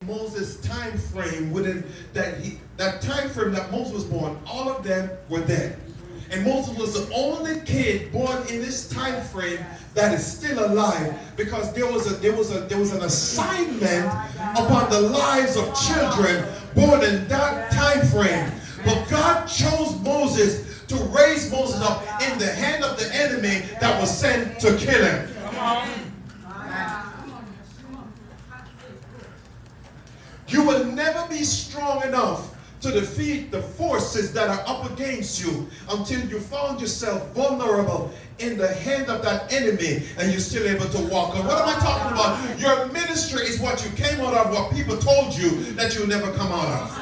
Moses' time frame within that time frame that Moses was born, all of them were dead. And Moses was the only kid born in this time frame that is still alive, because there was an assignment upon the lives of children born in that time frame. But God chose Moses to raise Moses up in the hand of the enemy that was sent to kill him. You will never be strong enough to defeat the forces that are up against you until you found yourself vulnerable in the hand of that enemy and you're still able to walk on. What am I talking about? Your ministry is what you came out of, what people told you that you'll never come out of.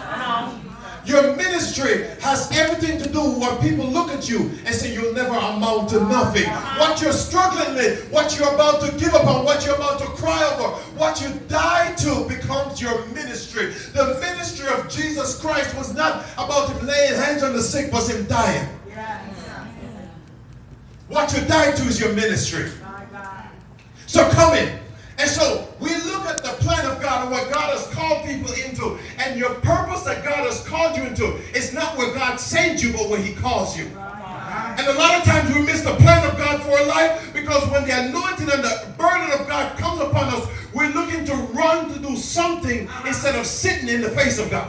Your ministry has everything to do with what people look at you and say you'll never amount to nothing. What you're struggling with, what you're about to give up on, what you're about to cry over, what you die to becomes your ministry. The ministry of Jesus Christ was not about him laying hands on the sick, but him dying. What you die to is your ministry. So come in. And so we look at the plan of God and what God has called people into. And your purpose that God has called you into is not where God sent you, but where he calls you. And a lot of times we miss the plan of God for our life, because when the anointing and the burden of God comes upon us, we're looking to run to do something instead of sitting in the face of God.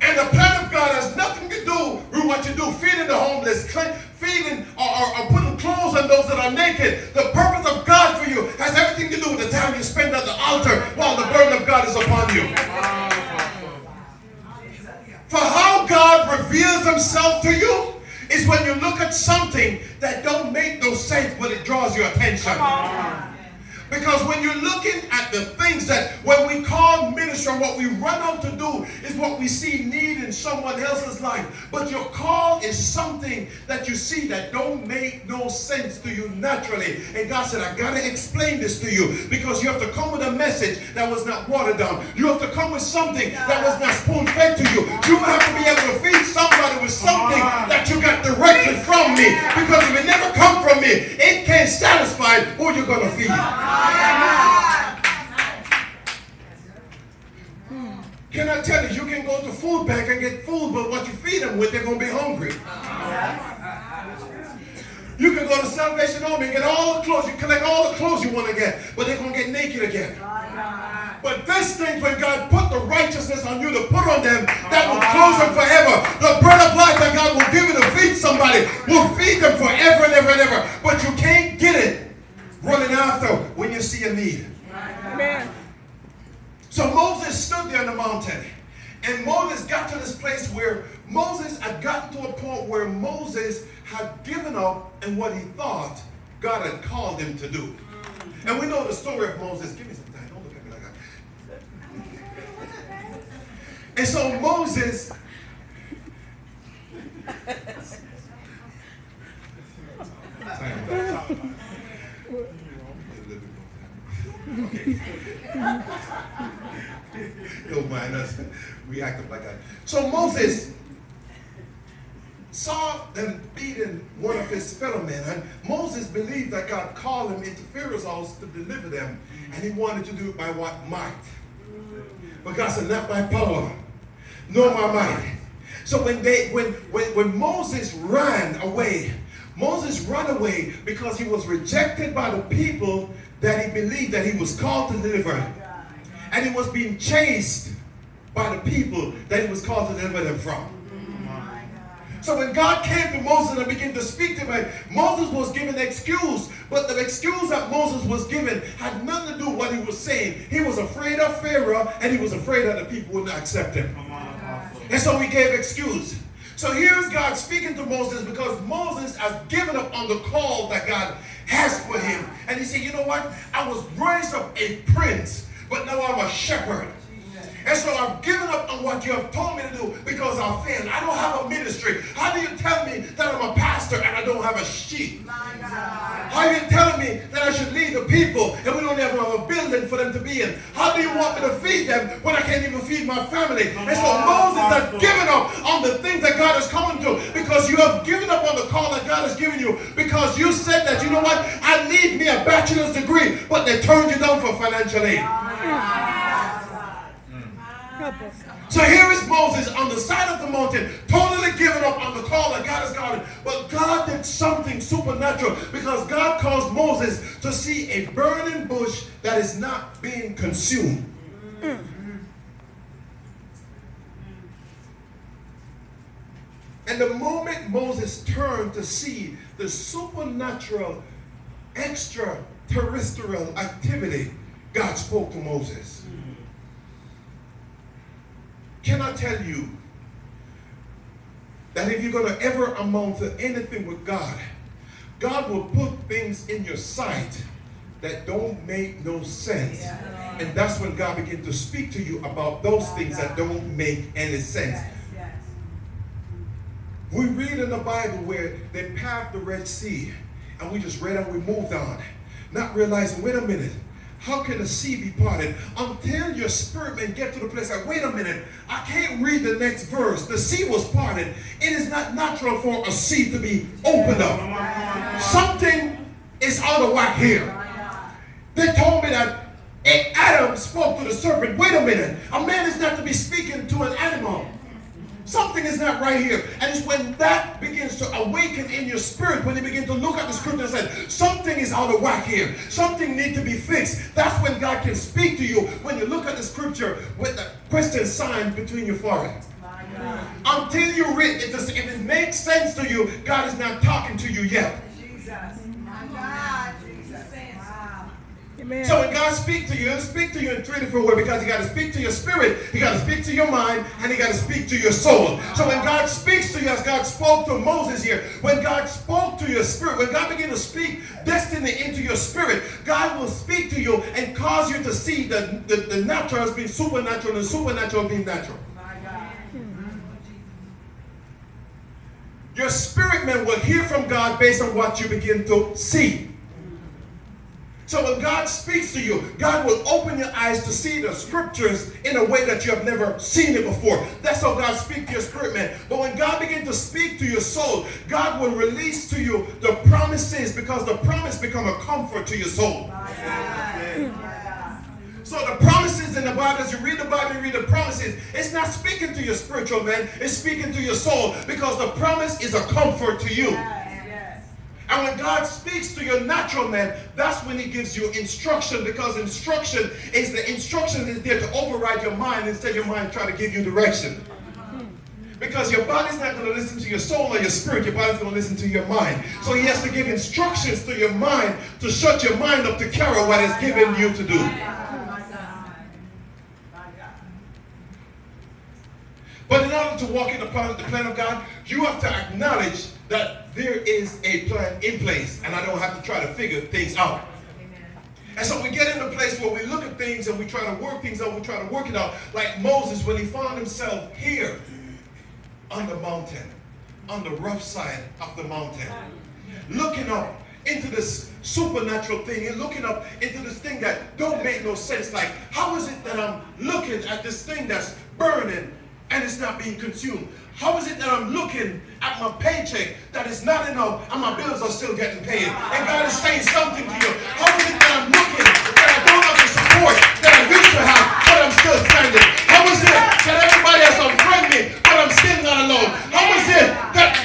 And the plan of God has nothing to do with what you do, feeding the homeless, feeding or putting clothes on those that are naked. The purpose of God for you has everything to do with the time you spend at the altar while the burden of God is upon you. For how God reveals himself to you is when you look at something that don't make no sense, but it draws your attention. Because when you're looking at the things that when we call ministry, what we run out to do is what we see need in someone else's life. But your call is something that you see that don't make no sense to you naturally. And God said, I got to explain this to you, because you have to come with a message that was not watered down. You have to come with something that was not spoon-fed to you. You have to be able to feed somebody with something that you got directly from me. Because if it never come from me, it can't satisfy who you're going to feed. Can I tell you, you can go to food bank and get food, but what you feed them with, they're going to be hungry. You can go to Salvation Army and get all the clothes, you collect all the clothes you want to get, but they're going to get naked again. But this thing, when God put the righteousness on you to put on them, that will close them forever. The bread of life that God will give you to feed somebody will feed them forever and ever and ever. But you can't get it running after when you see a need. Amen. So Moses stood there on the mountain, and Moses got to this place where Moses had gotten to a point where Moses had given up in what he thought God had called him to do. And we know the story of Moses. Give me some time. Don't look at me like that. And so Moses okay. Don't mind us. We act up like that. So Moses saw them beating one of his fellow men, and Moses believed that God called him into Pharaoh's house to deliver them, and he wanted to do it by what might. But God said, not by power, nor by might. So when Moses ran away, Moses ran away because he was rejected by the people that he believed that he was called to deliver. And he was being chased by the people that he was called to deliver them from. So when God came to Moses and began to speak to him, Moses was given an excuse. But the excuse that Moses was given had nothing to do with what he was saying. He was afraid of Pharaoh, and he was afraid that the people would not accept him. And so he gave excuse. So here's God speaking to Moses, because Moses has given up on the call that God has for him. And he said, you know what? I was raised up a prince, but now I'm a shepherd. And so I've given up on what you have told me to do because I failed. I don't have a ministry. How do you tell me that I'm a pastor and I don't have a sheep? How are you telling me that I should lead the people and we don't ever have a building for them to being? How do you want me to feed them when I can't even feed my family? And so Moses has given up on the things that God has called him to, because you have given up on the call that God has given you, because you said that, you know what, I need me a bachelor's degree, but they turned you down for financial aid. So here is Moses on the side of the mountain, totally giving up on the call that God has called him. But God did something supernatural, because God caused Moses to see a burning bush that is not being consumed. And the moment Moses turned to see the supernatural, extraterrestrial activity, God spoke to Moses. Can I tell you that if you're going to ever amount to anything with God, God will put things in your sight that don't make no sense. Yeah. And that's when God begins to speak to you about those things that don't make any sense. Yes. We read in the Bible where they passed the Red Sea, and we just read and we moved on, not realizing, wait a minute, how can the sea be parted? Until your spirit man get to the place like, wait a minute, I can't read the next verse. The sea was parted. It is not natural for a sea to be opened up. Something is out of whack here. They told me that Adam spoke to the serpent. Wait a minute, a man is not to be speaking to an animal. Something is not right here. And it's when that begins to awaken in your spirit, when you begin to look at the scripture and say, something is out of whack here. Something needs to be fixed. That's when God can speak to you. When you look at the scripture with the question sign between your forehead. Until you read it, if it makes sense to you, God is not talking to you yet. Jesus. My God. Amen. So when God speaks to you, He'll speak to you in three different ways, because He got to speak to your spirit, He got to speak to your mind, and He got to speak to your soul. So when God speaks to you, as God spoke to Moses here, when God spoke to your spirit, when God began to speak destiny into your spirit, God will speak to you and cause you to see the natural as being supernatural and the supernatural being natural. Your spirit man will hear from God based on what you begin to see. So when God speaks to you, God will open your eyes to see the scriptures in a way that you have never seen it before. That's how God speaks to your spirit man. But when God begins to speak to your soul, God will release to you the promises, because the promise become a comfort to your soul. So the promises in the Bible, as you read the Bible, you read the promises, it's not speaking to your spiritual man, it's speaking to your soul, because the promise is a comfort to you. And when God speaks to your natural man, that's when He gives you instruction, because instruction is there to override your mind instead your mind try to give you direction. Because your body's not going to listen to your soul or your spirit, your body's going to listen to your mind. So He has to give instructions to your mind to shut your mind up to carry what He's given you to do. But in order to walk in the plan of God, you have to acknowledge that there is a plan in place, and I don't have to try to figure things out. And so we get in a place where we look at things and we try to work things out, we try to work it out. Like Moses, when he found himself here on the mountain, on the rough side of the mountain, looking up into this supernatural thing and looking up into this thing that don't make no sense. Like, how is it that I'm looking at this thing that's burning and it's not being consumed? How is it that I'm looking at my paycheck that is not enough and my bills are still getting paid? And God is saying something to you. How is it that I'm looking that I don't have the support that I used to have, but I'm still standing? How is it that everybody has unfriended me, but I'm still not alone? How is it that...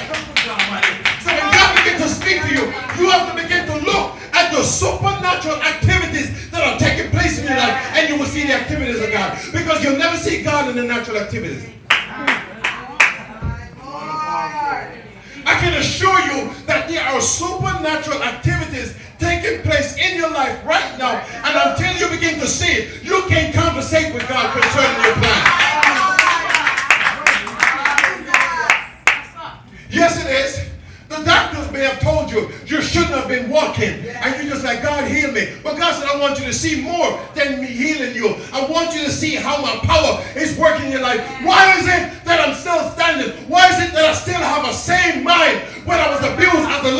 So when God begins to speak to you, you have to begin to look at the supernatural activities that are taking place in your life, and you will see the activities of God. Because you'll never see God in the natural activities. I can assure you that there are supernatural activities taking place in your life right now, and until you begin to see it, you can't conversate with God concerning your plan. Yes, it is. The doctors may have told you you shouldn't have been walking, and you're just like, God, heal me. But God said, I want you to see more than me healing you. I want you to see how my power is working in your life. Why is it that I'm still standing? Why is it that I still have a same mind when I was abused as a